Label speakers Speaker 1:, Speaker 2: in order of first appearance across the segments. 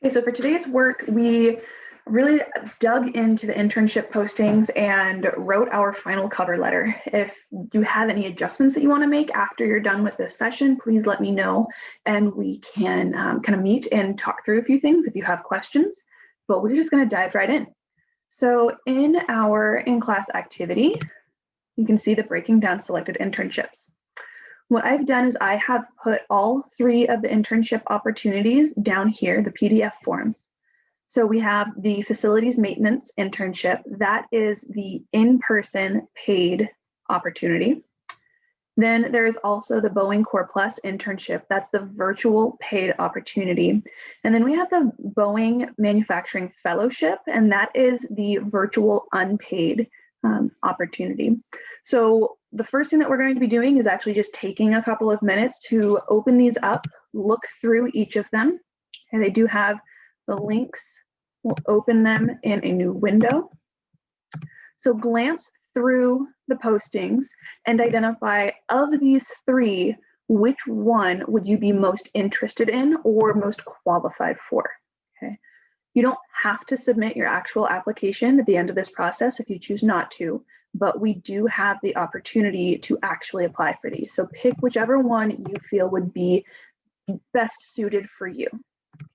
Speaker 1: Okay, so for today's work, we really dug into the internship postings and wrote our final cover letter. If you have any adjustments that you want to make after you're done with this session, please let me know and we can kind of meet and talk through a few things if you have questions, but we're just going to dive right in. So in our in-class activity, you can see the breaking down selected internships. What I've done is I have put all three of the internship opportunities down here, the PDF forms. So we have the facilities maintenance internship. That is the in-person paid opportunity. Then there's also the Boeing Core Plus internship. That's the virtual paid opportunity. And then we have the Boeing Manufacturing Fellowship, and that is the virtual unpaid opportunity. So the first thing that we're going to be doing is actually just taking a couple of minutes to open these up, look through each of them. And they do have the links. We'll open them in a new window. So glance through the postings and identify, of these three, which one would you be most interested in or most qualified for? Okay. You don't have to submit your actual application at the end of this process if you choose not to, but we do have the opportunity to actually apply for these. So pick whichever one you feel would be best suited for you.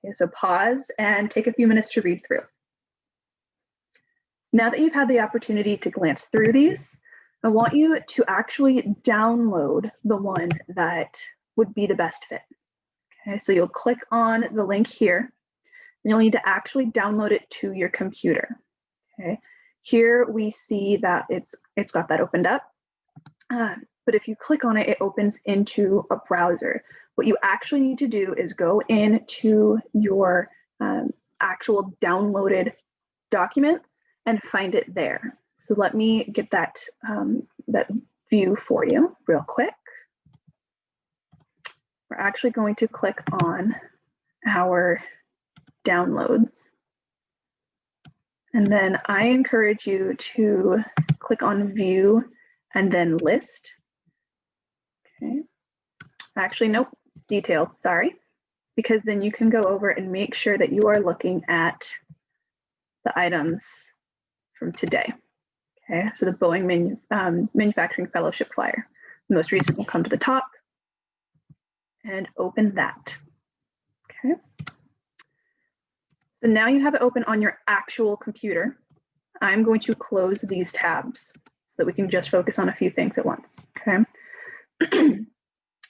Speaker 1: Okay, so pause and take a few minutes to read through. Now that you've had the opportunity to glance through these, I want you to actually download the one that would be the best fit. Okay, so you'll click on the link here. You'll need to actually download it to your computer. Okay. Here we see that it's got that opened up, but if you click on it, it opens into a browser. What you actually need to do is go into your actual downloaded documents and find it there. So let me get that, that view for you real quick. We're actually going to click on our downloads. And then I encourage you to click on view and then list. Okay. Actually, nope, details, sorry. Because then you can go over and make sure that you are looking at the items from today. Okay, so the Boeing Manufacturing Fellowship flyer. The most recent will come to the top and open that. Okay. So now you have it open on your actual computer. I'm going to close these tabs so that we can just focus on a few things at once, okay?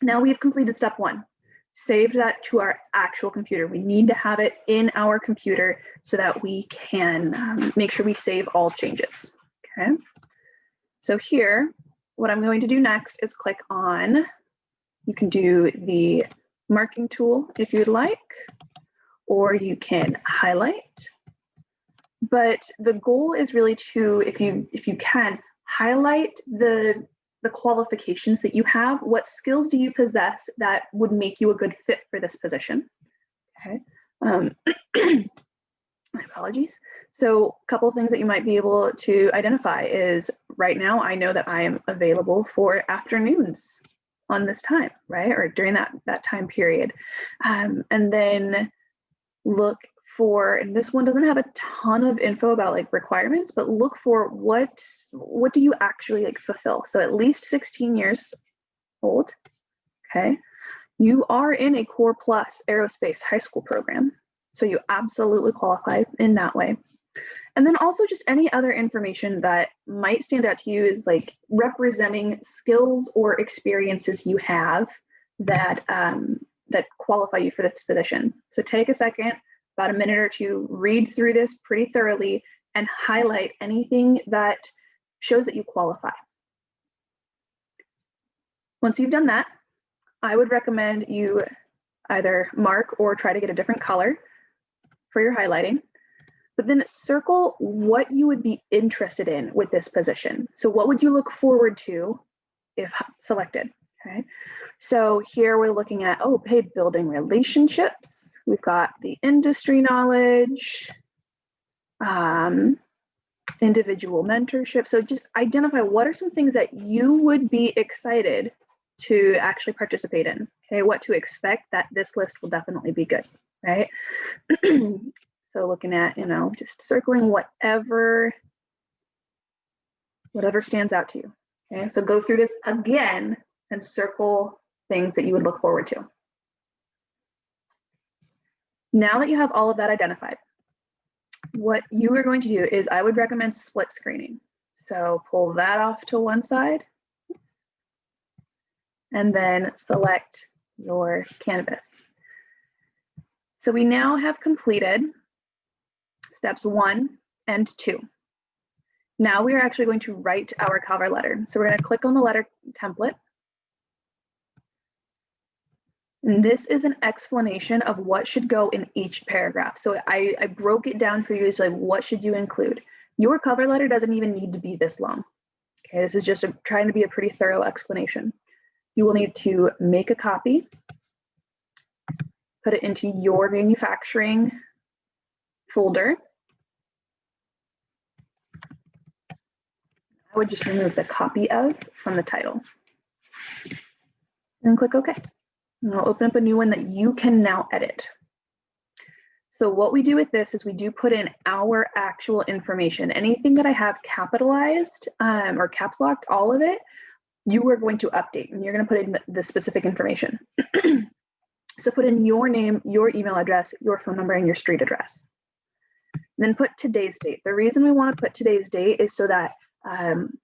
Speaker 1: Now we've completed step one. Saved that to our actual computer. We need to have it in our computer so that we can make sure we save all changes, okay? So here, what I'm going to do next is click on, you can do the marking tool if you'd like, or you can highlight. But the goal is really to, if you can, highlight the qualifications that you have. What skills do you possess that would make you a good fit for this position? Okay. My apologies. So a couple of things that you might be able to identify is, right now I know that I am available for afternoons on this time, right? Or during that time period. And then look for, and this one doesn't have a ton of info about like requirements, but look for what do you actually like fulfill. So at least 16 years old, okay? You are in a Core Plus aerospace high school program, so you absolutely qualify in that way. And then also just any other information that might stand out to you is like representing skills or experiences you have that that qualify you for this position. So take a second, about a minute or two, read through this pretty thoroughly and highlight anything that shows that you qualify. Once you've done that, I would recommend you either mark or try to get a different color for your highlighting, but then circle what you would be interested in with this position. So what would you look forward to if selected, okay? So here we're looking at, building relationships. We've got the industry knowledge, individual mentorship. So just identify what are some things that you would be excited to actually participate in, okay? What to expect, that this list will definitely be good, right? So looking at, just circling whatever stands out to you. Okay, so go through this again and circle things that you would look forward to. Now that you have all of that identified, what you are going to do is I would recommend split screening. So pull that off to one side and then select your canvas. So we now have completed steps 1 and 2. Now we are actually going to write our cover letter. So we're going to click on the letter template. And this is an explanation of what should go in each paragraph. So I broke it down for you as like, what should you include? Your cover letter doesn't even need to be this long. Okay, this is just trying to be a pretty thorough explanation. You will need to make a copy, put it into your manufacturing folder. I would just remove the copy of from the title and click OK. And I'll open up a new one that you can now edit. So what we do with this is we do put in our actual information. Anything that I have capitalized or caps locked, all of it, you are going to update and you're going to put in the specific information. So put in your name, your email address, your phone number, and your street address. Then put today's date. The reason we want to put today's date is so that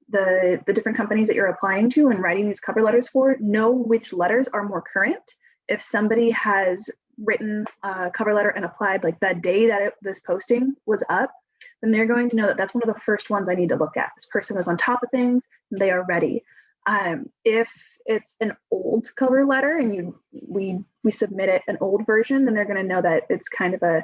Speaker 1: the different companies that you're applying to and writing these cover letters for know which letters are more current. If somebody has written a cover letter and applied like that day that this posting was up, then they're going to know that that's one of the first ones I need to look at. This person is on top of things and they are ready. If it's an old cover letter and we submit it an old version, then they're going to know that it's kind of a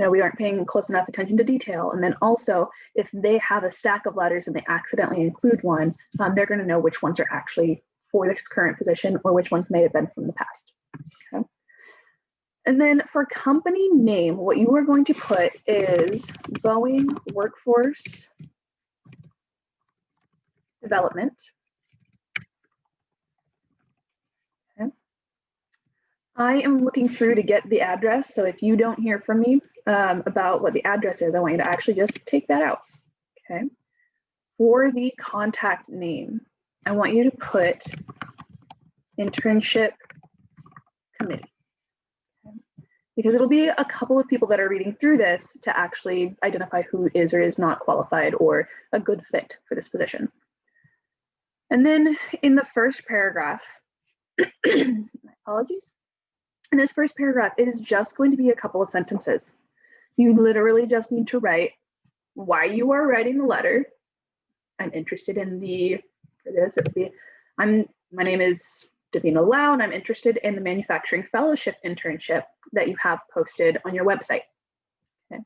Speaker 1: we aren't paying close enough attention to detail. And then also, if they have a stack of letters and they accidentally include one, they're going to know which ones are actually for this current position or which ones may have been from the past. Okay. And then for company name, what you are going to put is Boeing Workforce Development. Okay. I am looking through to get the address. So if you don't hear from me about what the address is, I want you to actually just take that out. Okay. For the contact name, I want you to put Internship Committee. Okay. Because it'll be a couple of people that are reading through this to actually identify who is or is not qualified or a good fit for this position. And then in the first paragraph, my apologies. In this first paragraph, it is just going to be a couple of sentences. You literally just need to write why you are writing the letter. I'm interested in for this, it would be, my name is Davina Lau, and I'm interested in the manufacturing fellowship internship that you have posted on your website. Okay.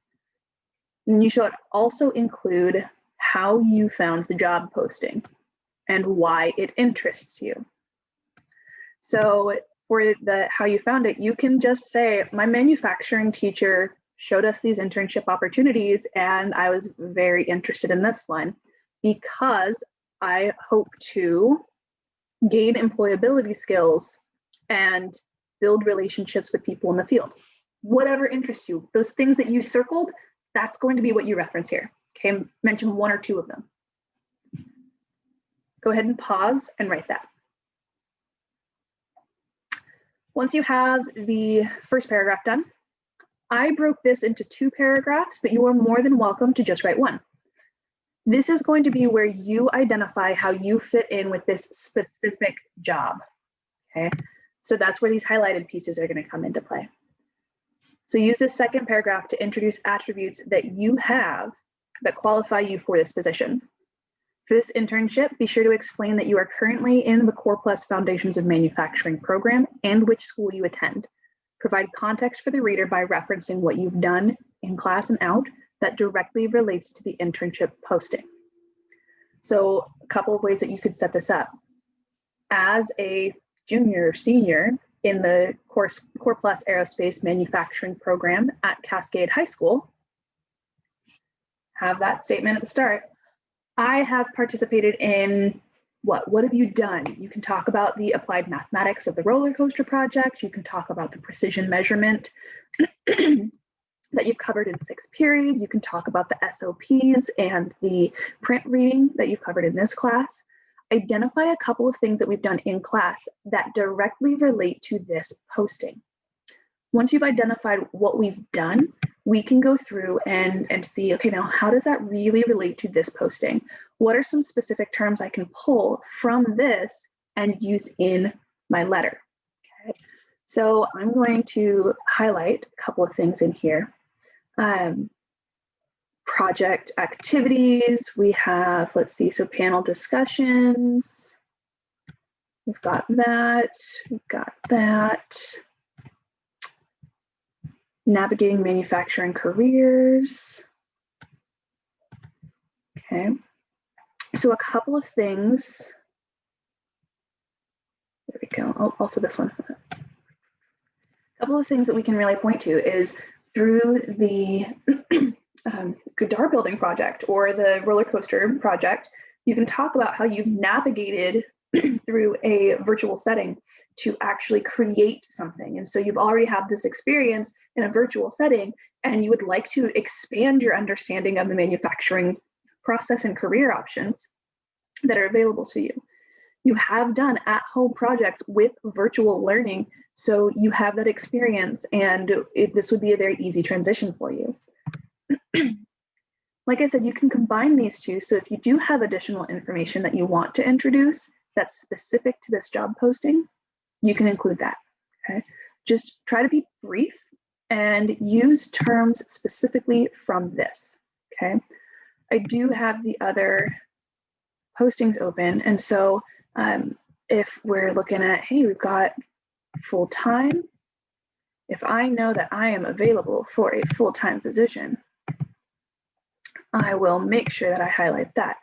Speaker 1: And you should also include how you found the job posting and why it interests you. So for the how you found it, you can just say, my manufacturing teacher showed us these internship opportunities and I was very interested in this one because I hope to gain employability skills and build relationships with people in the field. Whatever interests you, those things that you circled, that's going to be what you reference here. Okay, mention one or two of them. Go ahead and pause and write that. Once you have the first paragraph done, I broke this into 2 paragraphs, but you are more than welcome to just write one. This is going to be where you identify how you fit in with this specific job, okay? So that's where these highlighted pieces are going to come into play. So use this second paragraph to introduce attributes that you have that qualify you for this position. For this internship, be sure to explain that you are currently in the Core Plus Foundations of Manufacturing program and which school you attend. Provide context for the reader by referencing what you've done in class and out that directly relates to the internship posting. So a couple of ways that you could set this up. As a junior or senior in the Core Plus Aerospace Manufacturing program at Cascade High School, have that statement at the start. I have participated in What have you done? You can talk about the applied mathematics of the roller coaster project. You can talk about the precision measurement that you've covered in 6th period. You can talk about the SOPs and the print reading that you've covered in this class. Identify a couple of things that we've done in class that directly relate to this posting. Once you've identified what we've done, we can go through and see, okay, now how does that really relate to this posting? What are some specific terms I can pull from this and use in my letter? Okay. So I'm going to highlight a couple of things in here. Project activities, we have, let's see, so panel discussions, we've got that, navigating manufacturing careers. Okay, so a couple of things, there we go, oh, also this one. A couple of things that we can really point to is through the Godard building project or the roller coaster project, you can talk about how you've navigated through a virtual setting to actually create something. And so you've already had this experience in a virtual setting, and you would like to expand your understanding of the manufacturing process and career options that are available to you. You have done at-home projects with virtual learning, so you have that experience, and this would be a very easy transition for you. Like I said, you can combine these two, so if you do have additional information that you want to introduce that's specific to this job posting, you can include that, okay? Just try to be brief and use terms specifically from this, okay? I do have the other postings open, and so if we're looking at, hey, we've got full-time, if I know that I am available for a full-time position, I will make sure that I highlight that.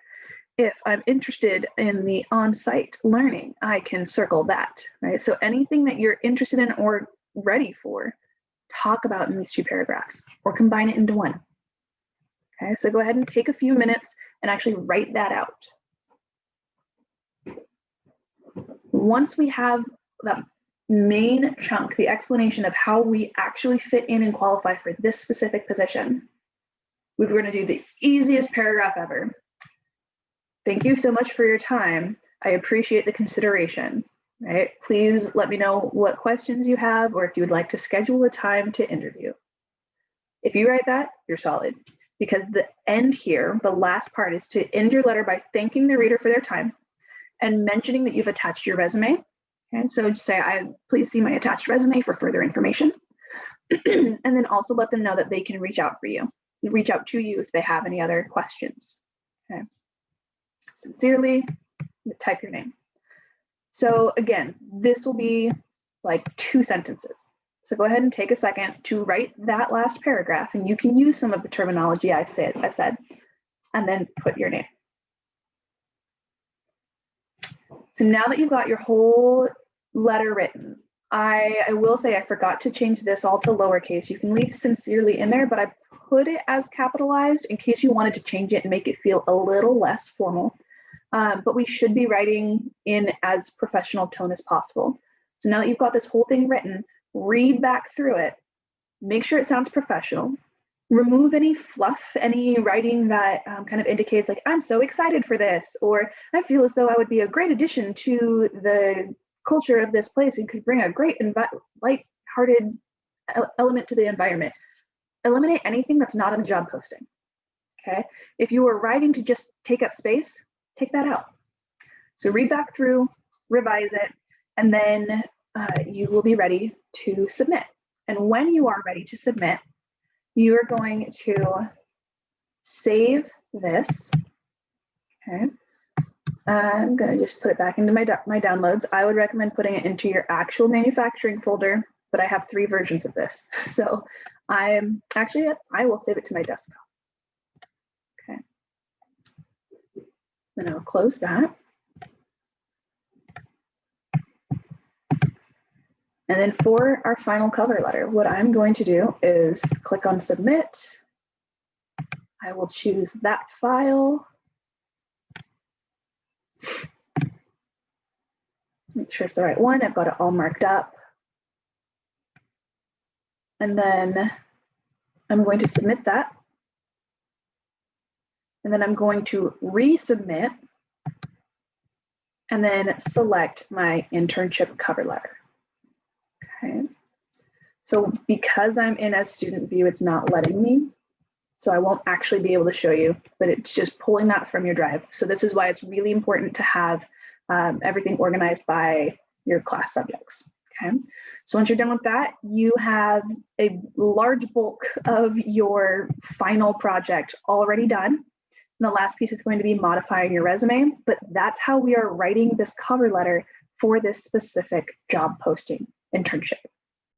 Speaker 1: If I'm interested in the on-site learning, I can circle that, right? So anything that you're interested in or ready for, talk about in these 2 paragraphs or combine it into one. Okay, so go ahead and take a few minutes and actually write that out. Once we have that main chunk, the explanation of how we actually fit in and qualify for this specific position, we're going to do the easiest paragraph ever. Thank you so much for your time. I appreciate the consideration, right? Please let me know what questions you have or if you would like to schedule a time to interview. If you write that, you're solid, because the end here, the last part, is to end your letter by thanking the reader for their time and mentioning that you've attached your resume. Okay, so just say, please see my attached resume for further information. And then also let them know that they can reach out to you if they have any other questions. Okay. Sincerely, type your name. So again, this will be like 2 sentences. So go ahead and take a second to write that last paragraph, and you can use some of the terminology I've said, and then put your name. So now that you've got your whole letter written, I will say I forgot to change this all to lowercase. You can leave sincerely in there, but I put it as capitalized in case you wanted to change it and make it feel a little less formal. But we should be writing in as professional tone as possible. So now that you've got this whole thing written, read back through it, make sure it sounds professional, remove any fluff, any writing that kind of indicates like, I'm so excited for this, or I feel as though I would be a great addition to the culture of this place and could bring a great light-hearted element to the environment. Eliminate anything that's not in the job posting, okay? If you were writing to just take up space, take that out. So read back through, revise it, and then you will be ready to submit. And when you are ready to submit, you are going to save this, okay? I'm gonna just put it back into my downloads. I would recommend putting it into your actual manufacturing folder, but I have 3 versions of this. So I will save it to my desktop. Okay. Then I'll close that. And then for our final cover letter, what I'm going to do is click on submit. I will choose that file. Make sure it's the right one. I've got it all marked up. And then I'm going to submit that. And then I'm going to resubmit and then select my internship cover letter. Okay. So because I'm in a student view, it's not letting me. So I won't actually be able to show you, but it's just pulling that from your drive. So this is why it's really important to have everything organized by your class subjects. Okay. So once you're done with that, you have a large bulk of your final project already done. And the last piece is going to be modifying your resume, but that's how we are writing this cover letter for this specific job posting internship.